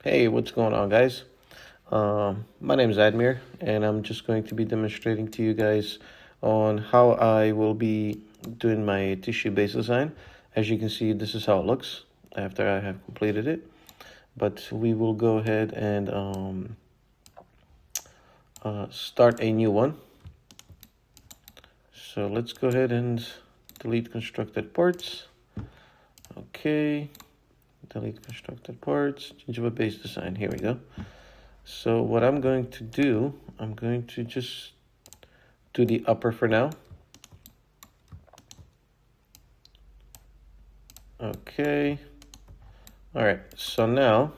Hey, what's going on, guys? My name is Admir, and I'm just going to be demonstrating to you guys on how I will be doing my tissue-based design. As you can see, this is how it looks after I have completed it. But we will go ahead and start a new one. So let's go ahead and delete constructed parts. Okay, delete constructed parts, Gingiva-based design, here we go. So what I'm going to do, I'm going to just do the upper for now. Okay. All right, so now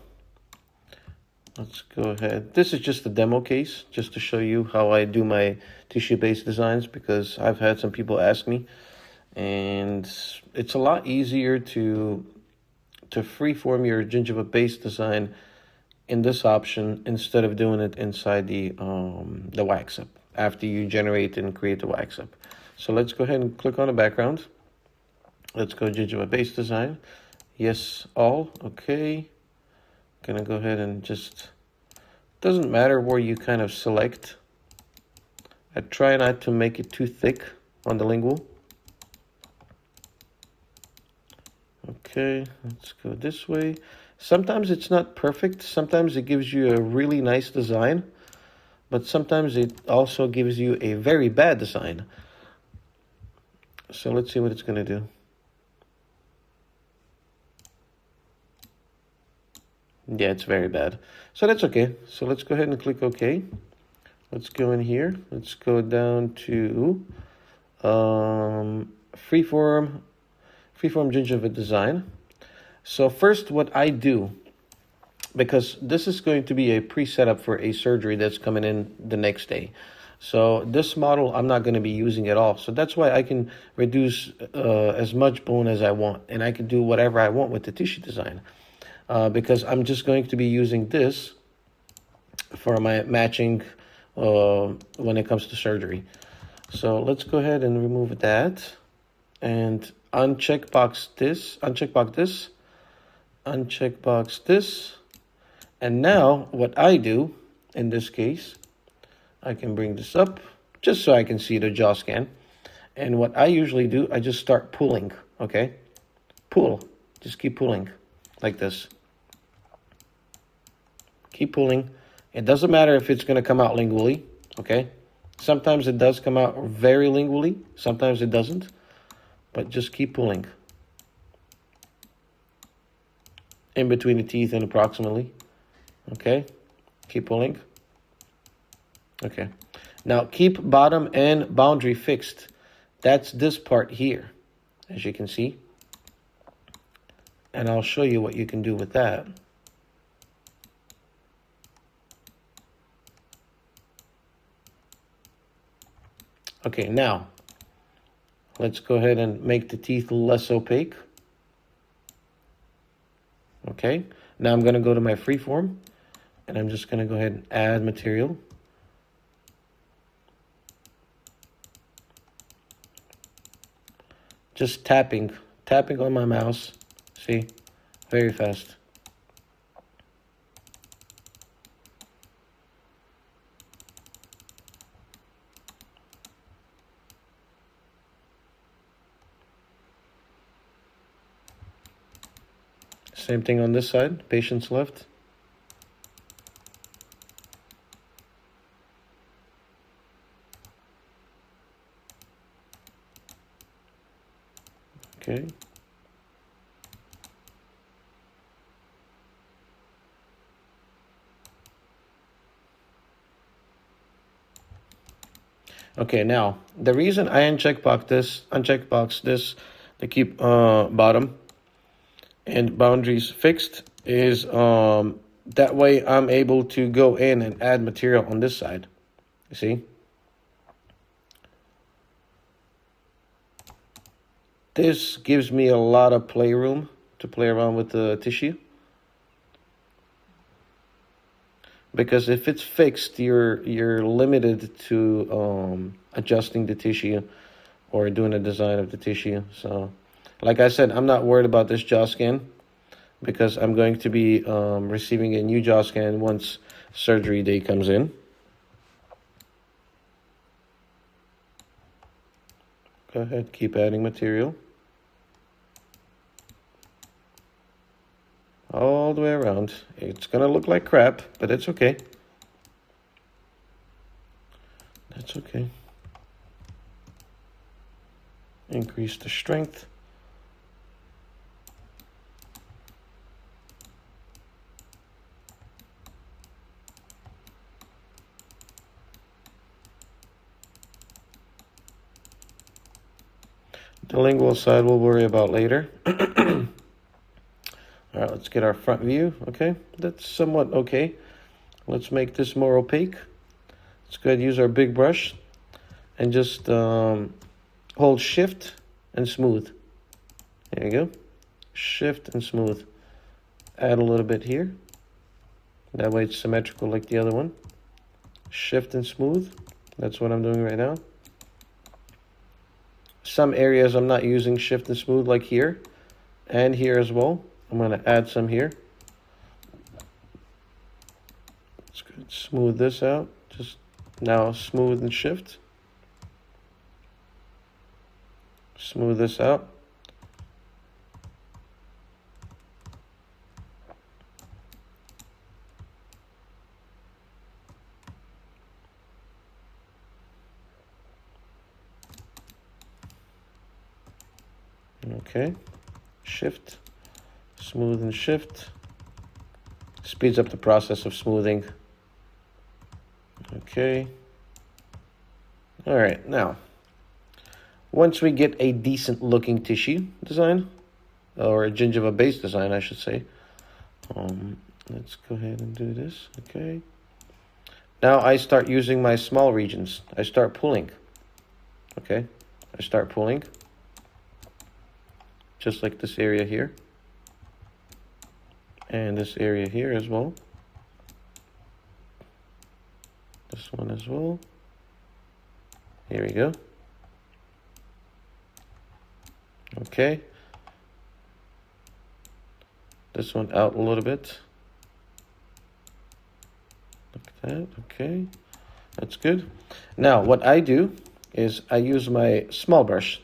let's go ahead. This is just a demo case, just to show you how I do my tissue-based designs, because I've had some people ask me, and it's a lot easier to freeform your Gingiva-based design in this option instead of doing it inside the wax up after you generate and create the wax up. So let's go ahead and click on the background. Let's go Gingiva-based design. Yes, all. Okay. Gonna go ahead and just, doesn't matter where you kind of select. I try not to make it too thick on the lingual. Okay, let's go this way. Sometimes it's not perfect. Sometimes it gives you a really nice design, but sometimes it also gives you a very bad design. So let's see what it's going to do. Yeah, it's very bad. So that's okay. So let's go ahead and click OK. Let's go in here. Let's go down to freeform Gingiva design. So first, what I do, because this is going to be a pre-setup for a surgery that's coming in the next day. So this model, I'm not going to be using at all. So that's why I can reduce as much bone as I want, and I can do whatever I want with the tissue design. Because I'm just going to be using this for my matching when it comes to surgery. So let's go ahead and remove that and uncheckbox this, uncheckbox this. And now what I do in this case, I can bring this up just so I can see the jaw scan. And what I usually do, I just start pulling, okay? Pull, just keep pulling like this. Keep pulling. It doesn't matter if it's going to come out lingually, okay? Sometimes it does come out very lingually, sometimes it doesn't, but just keep pulling. In between the teeth and approximately, okay? Keep pulling. Okay. Now keep bottom and boundary fixed. That's this part here, as you can see. And I'll show you what you can do with that. Okay, now let's go ahead and make the teeth less opaque. Okay, now I'm going to go to my freeform, and I'm just going to go ahead and add material. Just tapping on my mouse. See, very fast. Same thing on this side, patient's left. Okay. Okay, now the reason I uncheckbox this to keep bottom and boundaries fixed is that way I'm able to go in and add material on this side. You see? This gives me a lot of playroom to play around with the tissue. Because if it's fixed, you're limited to adjusting the tissue or doing a design of the tissue. So, like I said, I'm not worried about this jaw scan because I'm going to be receiving a new jaw scan once surgery day comes in. Go ahead, keep adding material. All the way around. It's gonna look like crap, but it's okay. That's okay. Increase the strength. The lingual side we'll worry about later. All right, let's get our front view. Okay, that's somewhat okay. Let's make this more opaque. Let's go ahead and use our big brush and just hold shift and smooth. There you go. Shift and smooth. Add a little bit here. That way it's symmetrical like the other one. Shift and smooth. That's what I'm doing right now. Some areas I'm not using shift and smooth, like here and here as well. I'm going to add some here. Let's go smooth this out. Just now smooth and shift. Smooth this out. Okay, shift, smooth and shift. Speeds up the process of smoothing. Okay. All right, now, once we get a decent looking tissue design, or a gingiva base design, I should say, let's go ahead and do this, okay. Now I start using my small regions. I start pulling, okay. I start pulling. Just like this area here. And this area here as well. This one as well. Here we go. Okay. This one out a little bit. Like that, okay. That's good. Now, what I do is I use my small brush.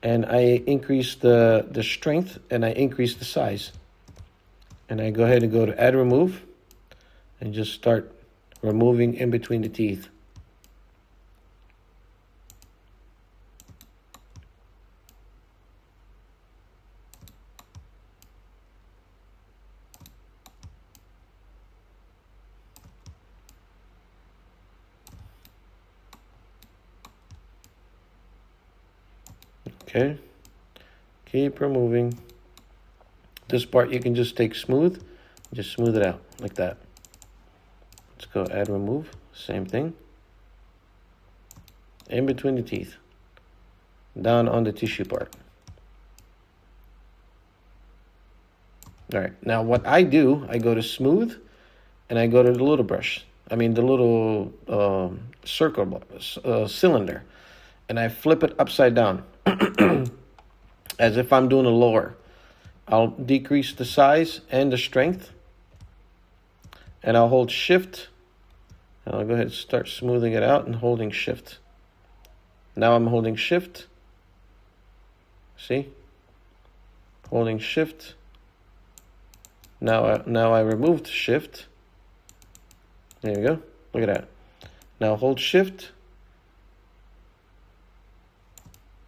And I increase the strength and I increase the size. And I go ahead and go to add remove and just start removing in between the teeth. Okay, keep removing. This part you can just take smooth, just smooth it out like that. Let's go add remove, same thing. In between the teeth, down on the tissue part. All right, now what I do, I go to smooth and I go to the little brush. I mean the little circle, cylinder. And I flip it upside down as if I'm doing a lower. I'll decrease the size and the strength, and I'll hold shift, and I'll go ahead and start smoothing it out and holding shift. Now I'm holding shift. See? Holding shift. Now I removed shift. There you go. Look at that. Now hold shift.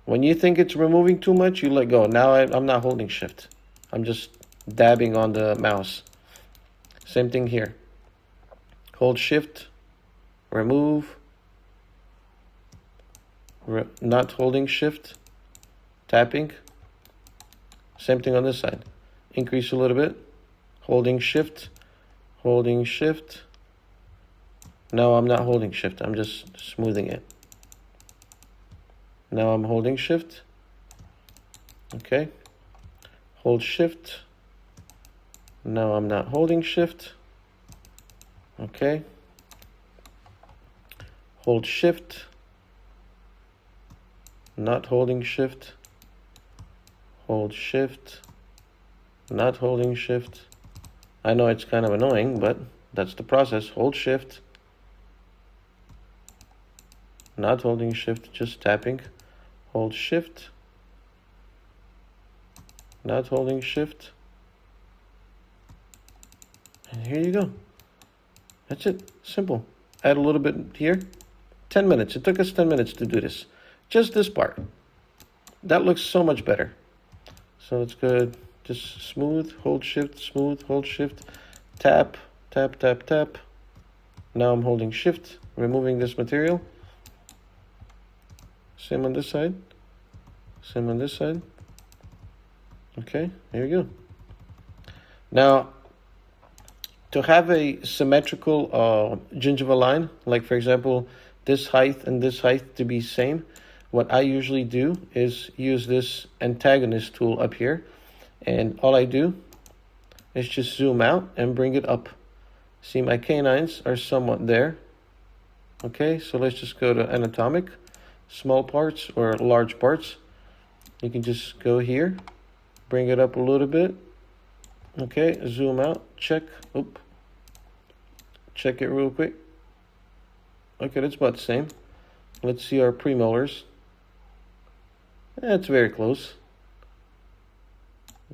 When you think it's removing too much, you let go. Now I'm not holding shift. I'm just dabbing on the mouse. Same thing here. Hold shift, remove, not holding shift, tapping. Same thing on this side. Increase a little bit, holding shift. Now I'm not holding shift, I'm just smoothing it. Now I'm holding shift. Okay. Hold shift. Now I'm not holding shift. Okay. Hold shift. Not holding shift. Hold shift. not holding shift. I know it's kind of annoying, but that's the process. Hold shift, not holding shift, just tapping. Hold shift, not holding shift. And here you go. That's it, simple. Add a little bit here. 10 minutes, it took us 10 minutes to do this. Just this part. That looks so much better. So let's go, just smooth, hold shift, smooth, hold shift, tap, tap, tap, tap. Now I'm holding shift, removing this material. Same on this side, same on this side. Okay, here we go. Now, to have a symmetrical gingiva line, like for example, this height and this height to be same, what I usually do is use this antagonist tool up here. And all I do is just zoom out and bring it up. See, my canines are somewhat there. Okay, so let's just go to anatomic, small parts or large parts. You can just go here, bring it up a little bit. Okay, zoom out, check, oop. Check it real quick. Okay, that's about the same. Let's see our premolars. It's very close.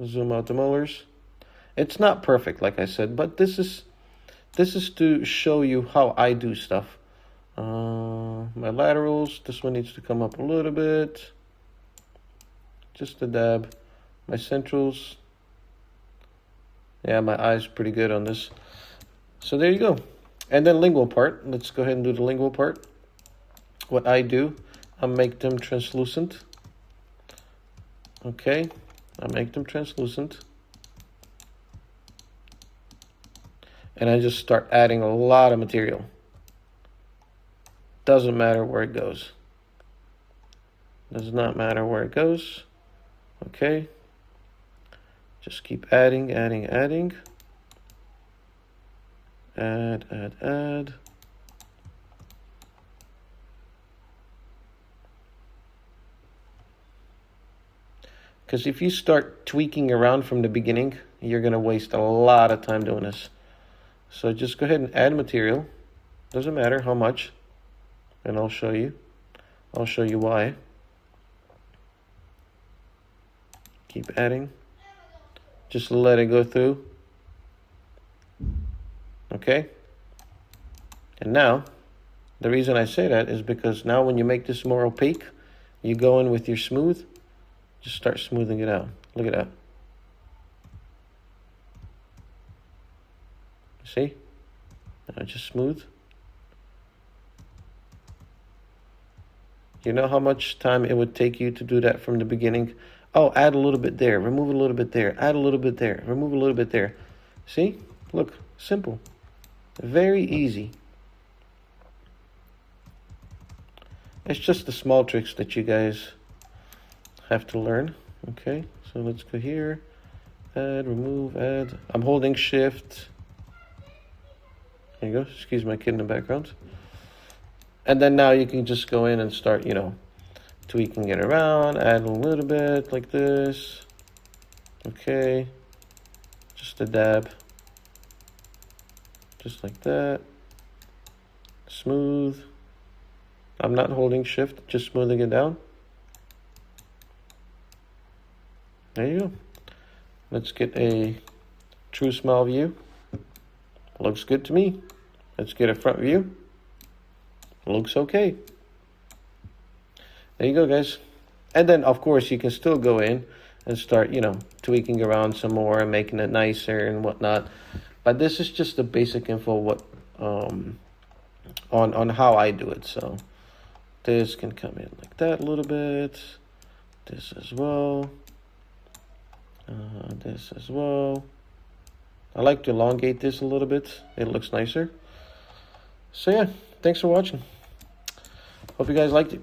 Zoom out the molars. It's not perfect, like I said, but this is to show you how I do stuff. My laterals, this one needs to come up a little bit. Just a dab. My centrals. Yeah, my eye's pretty good on this. So there you go. And then lingual part. Let's go ahead and do the lingual part. What I do, I make them translucent. Okay, I make them translucent. And I just start adding a lot of material. Doesn't matter where it goes. Does not matter where it goes. Okay. Just keep adding, adding, adding. Add, add, add. Because if you start tweaking around from the beginning, you're going to waste a lot of time doing this. So just go ahead and add material. Doesn't matter how much. And I'll show you. I'll show you why. Keep adding. Just let it go through. Okay? And now, the reason I say that is because now when you make this more opaque, you go in with your smooth. Just start smoothing it out. Look at that. See? Now just smooth. You know how much time it would take you to do that from the beginning? Oh, add a little bit there. Remove a little bit there. Add a little bit there. Remove a little bit there. See? Look. Simple. Very easy. It's just the small tricks that you guys have to learn. Okay, so let's go here. Add, remove, add. I'm holding shift. There you go. Excuse my kid in the background. And then now you can just go in and start, you know, tweaking it around. Add a little bit like this. Okay. Just a dab. Just like that. Smooth. I'm not holding shift, just smoothing it down. There you go. Let's get a true smile view. Looks good to me. Let's get a front view. Looks okay. There you go, guys. And then, of course, you can still go in and start, you know, tweaking around some more and making it nicer and whatnot. But this is just the basic info what on how I do it. So this can come in like that a little bit. This as well. This as well. I like to elongate this a little bit. It looks nicer. So yeah, thanks for watching. Hope you guys liked it.